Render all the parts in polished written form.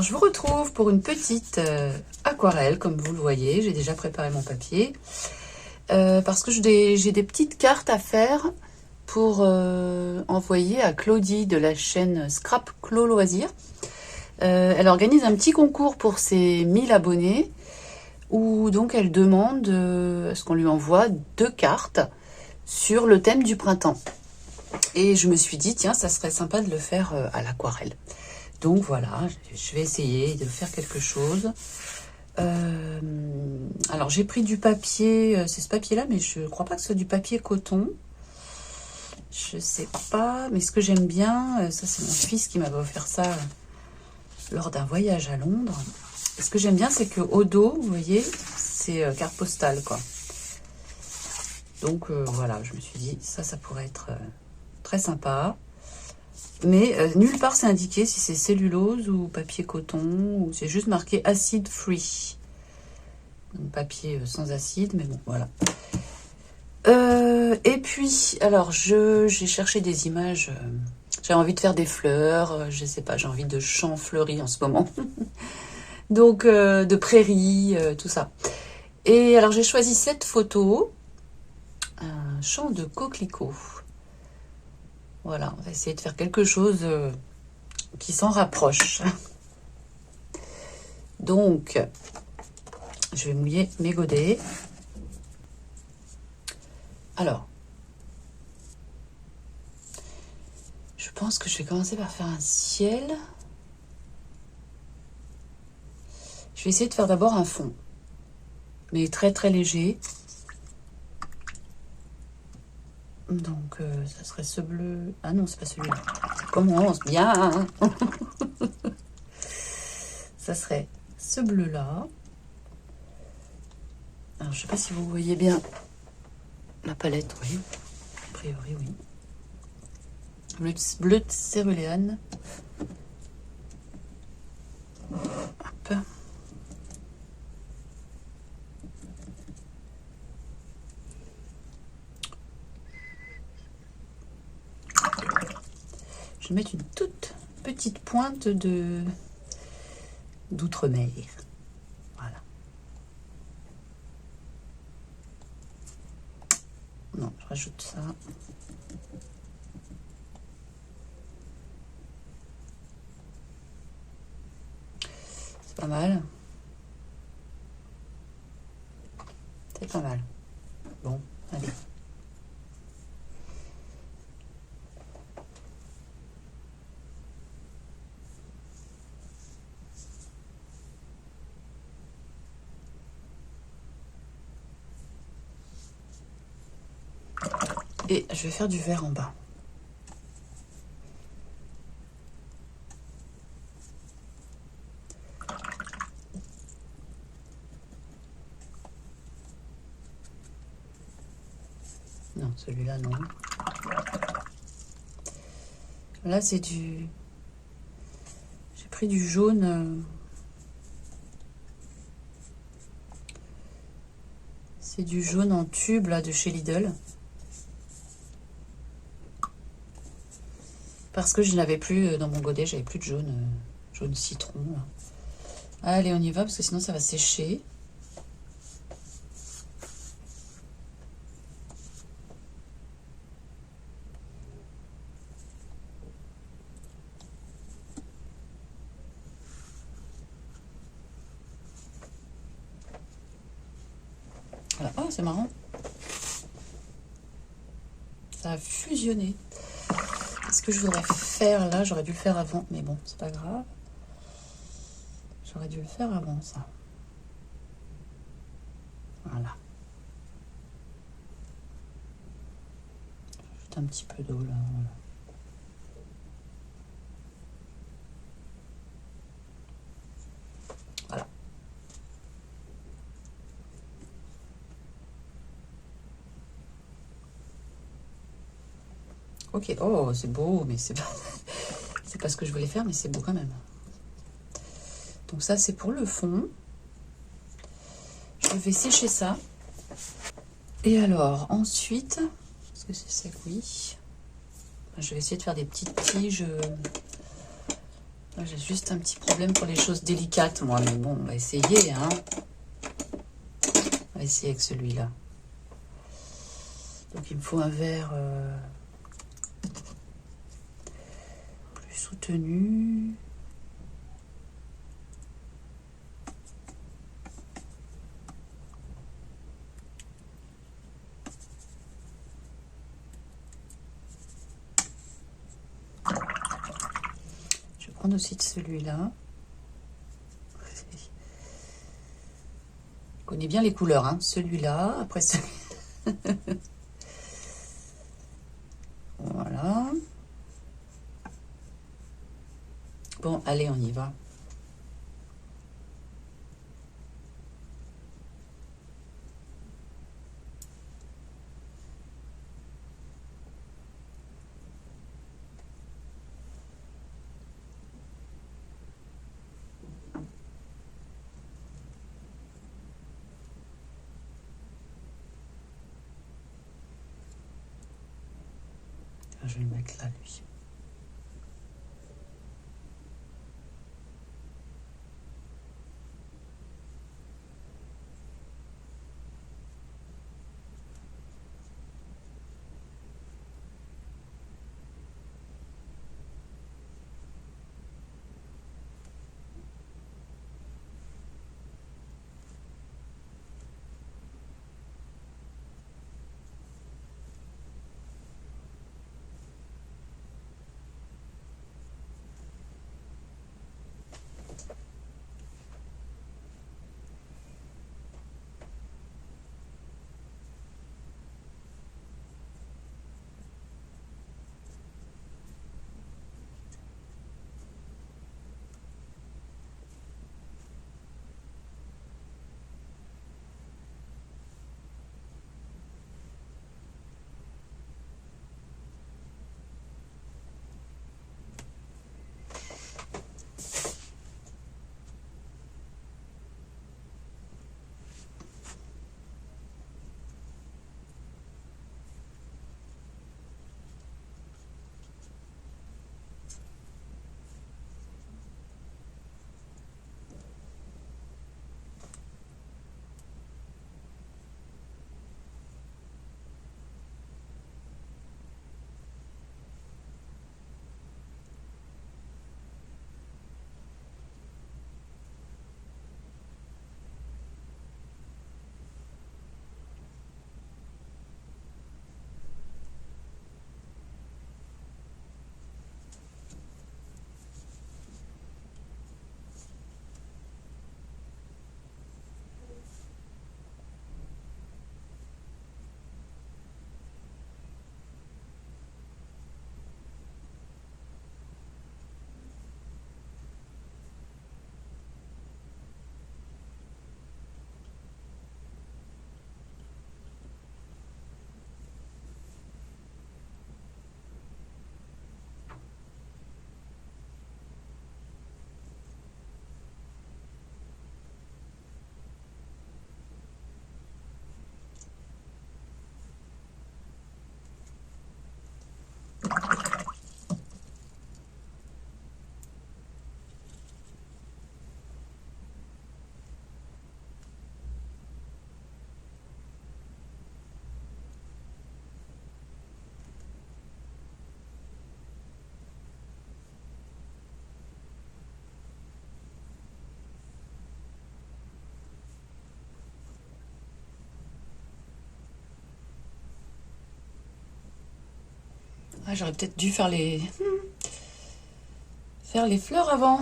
je vous retrouve pour une petite aquarelle, comme vous le voyez. J'ai déjà préparé mon papier. Parce que j'ai des petites cartes à faire pour envoyer à Claudie de la chaîne Scrap Clos Loisirs. Elle organise un petit concours pour ses 1000 abonnés, où donc elle demande à ce qu'on lui envoie 2 cartes sur le thème du printemps. Et je me suis dit, tiens, ça serait sympa de le faire à l'aquarelle. Donc voilà, je vais essayer de faire quelque chose. Alors j'ai pris du papier, c'est ce papier-là, mais je ne crois pas que ce soit du papier coton. Je sais pas, mais ce que j'aime bien, ça c'est mon fils qui m'avait offert ça lors d'un voyage à Londres. Et ce que j'aime bien, c'est qu'au dos, vous voyez, c'est carte postale, quoi. Donc voilà, je me suis dit, ça pourrait être très sympa. Mais nulle part c'est indiqué si c'est cellulose ou papier coton, ou c'est juste marqué acid free. Donc papier sans acide, mais bon, voilà. Et puis, alors, j'ai cherché des images. J'ai envie de faire des fleurs, je sais pas, j'ai envie de champs fleuris en ce moment. Donc, de prairies, tout ça. Et alors, j'ai choisi cette photo. Un champ de coquelicots. Voilà, on va essayer de faire quelque chose qui s'en rapproche. Donc, je vais mouiller mes godets. Alors, je pense que je vais commencer par faire un ciel. Je vais essayer de faire d'abord un fond, mais très très léger. Donc, ça serait ce bleu. Ah non, c'est pas celui-là. Ça commence bien. Ça serait ce bleu-là. Alors, je sais pas si vous voyez bien la palette, oui. A priori, oui. Bleu de céruléane. Hop. Je vais mettre une toute petite pointe d'outre-mer. Voilà. Non, je rajoute ça. C'est pas mal. C'est pas mal. Bon, allez. Et je vais faire du vert en bas. Non, celui-là, non. Là, c'est du... J'ai pris du jaune. C'est du jaune en tube, là, de chez Lidl. Parce que je n'avais plus, dans mon godet, j'avais plus de jaune, jaune citron. Là. Allez, on y va, parce que sinon ça va sécher. Voilà. Oh, c'est marrant. Ça a fusionné. Ce que je voudrais faire là, j'aurais dû le faire avant, mais bon, c'est pas grave. J'aurais dû le faire avant ça. Voilà. Juste un petit peu d'eau là. Voilà. Voilà. Ok, oh, c'est beau, mais c'est pas ce que je voulais faire, mais c'est beau quand même. Donc ça, c'est pour le fond. Je vais sécher ça. Et alors, ensuite, est-ce que c'est sec? Oui. Je vais essayer de faire des petites tiges J'ai juste un petit problème pour les choses délicates, moi. Mais bon, on va essayer, hein. On va essayer avec celui-là. Donc, il me faut un verre plus soutenu. Je vais prendre aussi de celui-là. Je connais bien les couleurs, hein. Celui-là, après celui. Voilà. Bon, allez, on y va. Je vais le mettre là, lui. Ah, j'aurais peut-être dû faire les fleurs avant.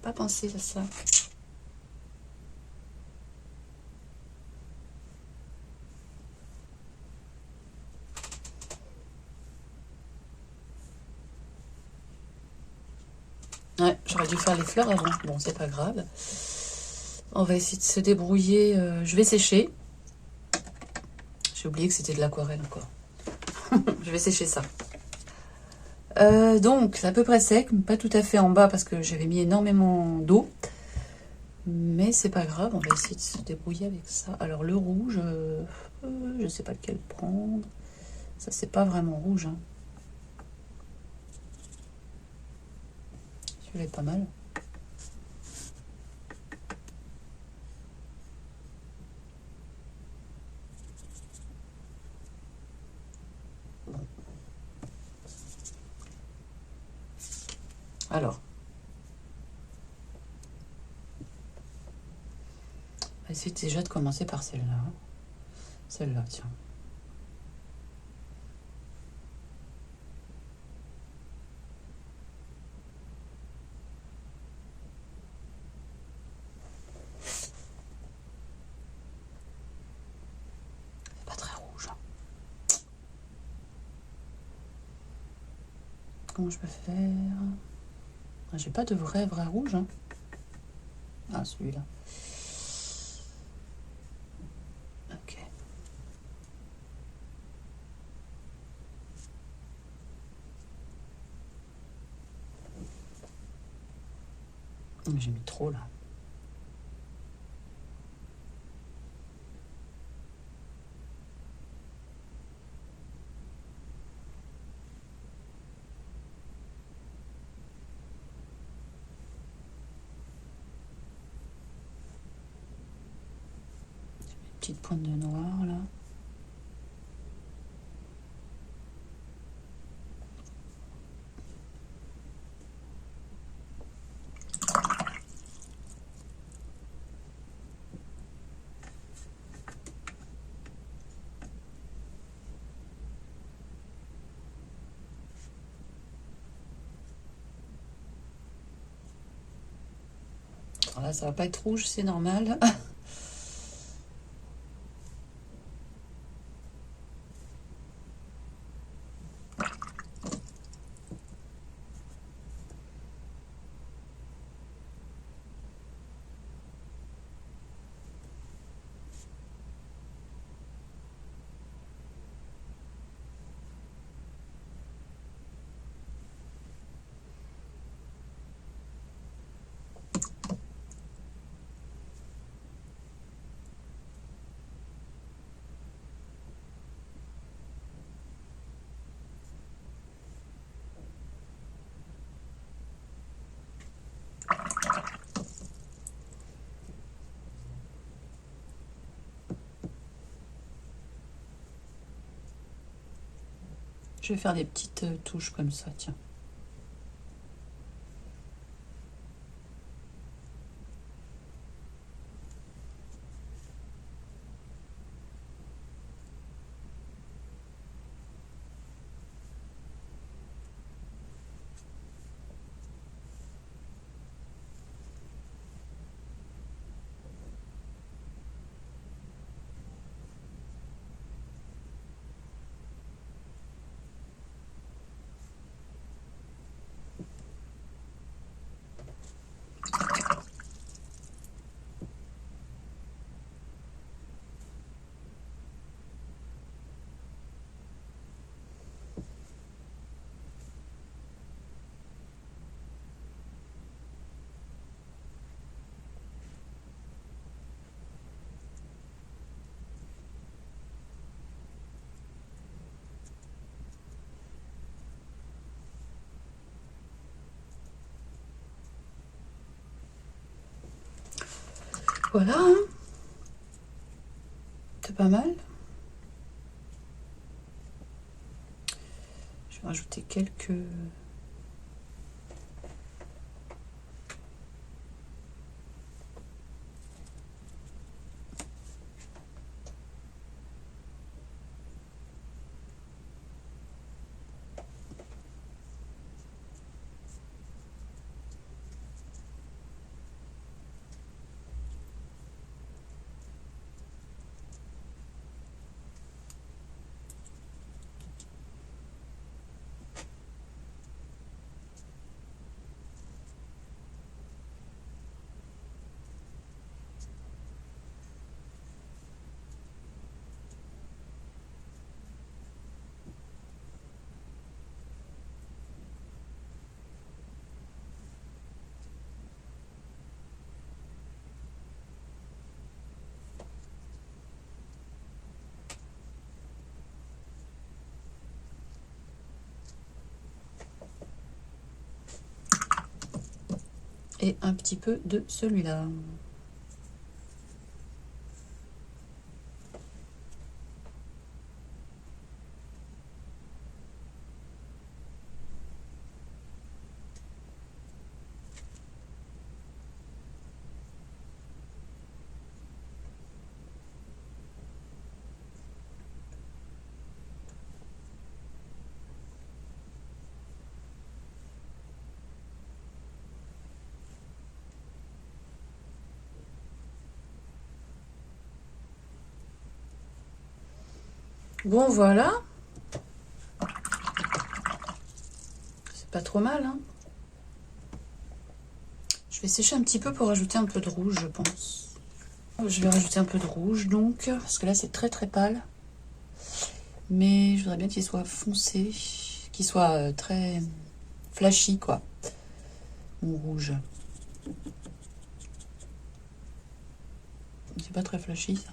Pas pensé à ça. Ouais, j'aurais dû faire les fleurs avant. Bon, c'est pas grave. On va essayer de se débrouiller. Je vais sécher. J'ai oublié que c'était de l'aquarelle encore. Je vais sécher ça. Donc, c'est à peu près sec, pas tout à fait en bas parce que j'avais mis énormément d'eau. Mais c'est pas grave, on va essayer de se débrouiller avec ça. Alors, le rouge, je sais pas lequel prendre. Ça, c'est pas vraiment rouge, hein. Je Elle est pas mal. Alors, on va essayer déjà de commencer par celle-là. Celle-là, tiens. C'est pas très rouge. Comment je peux faire? J'ai pas de vrai rouge. Hein. Ah, celui-là. Ok. J'ai mis trop là. Petite pointe de noir là. Alors là, ça va pas être rouge, c'est normal. Je vais faire des petites touches comme ça, tiens. Voilà, hein. C'est pas mal. Je vais rajouter quelques... et un petit peu de celui-là. Bon, voilà. C'est pas trop mal, hein. Je vais sécher un petit peu pour rajouter un peu de rouge, je pense. Je vais rajouter un peu de rouge, donc, parce que là, c'est très très pâle. Mais je voudrais bien qu'il soit foncé, qu'il soit très flashy, quoi. Mon rouge. C'est pas très flashy, ça.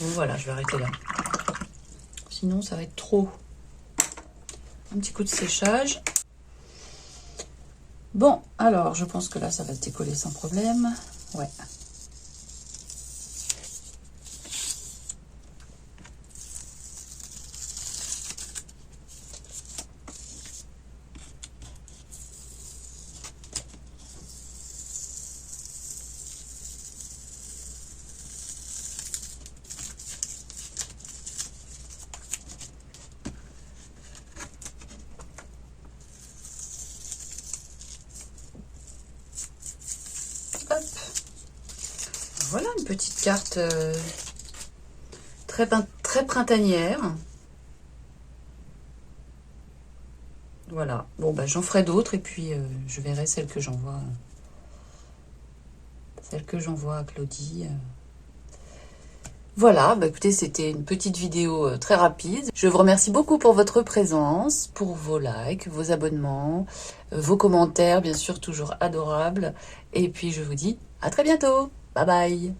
Bon, voilà, je vais arrêter là. Sinon, ça va être trop. Un petit coup de séchage. Bon, alors, je pense que là, ça va se décoller sans problème. Ouais. Hop. Voilà une petite carte très printanière. Voilà. Bon, bah, j'en ferai d'autres et puis je verrai celle que j'envoie. Celle que j'envoie à Claudie. Voilà, bah écoutez, c'était une petite vidéo très rapide. Je vous remercie beaucoup pour votre présence, pour vos likes, vos abonnements, vos commentaires, bien sûr, toujours adorables. Et puis, je vous dis à très bientôt. Bye bye.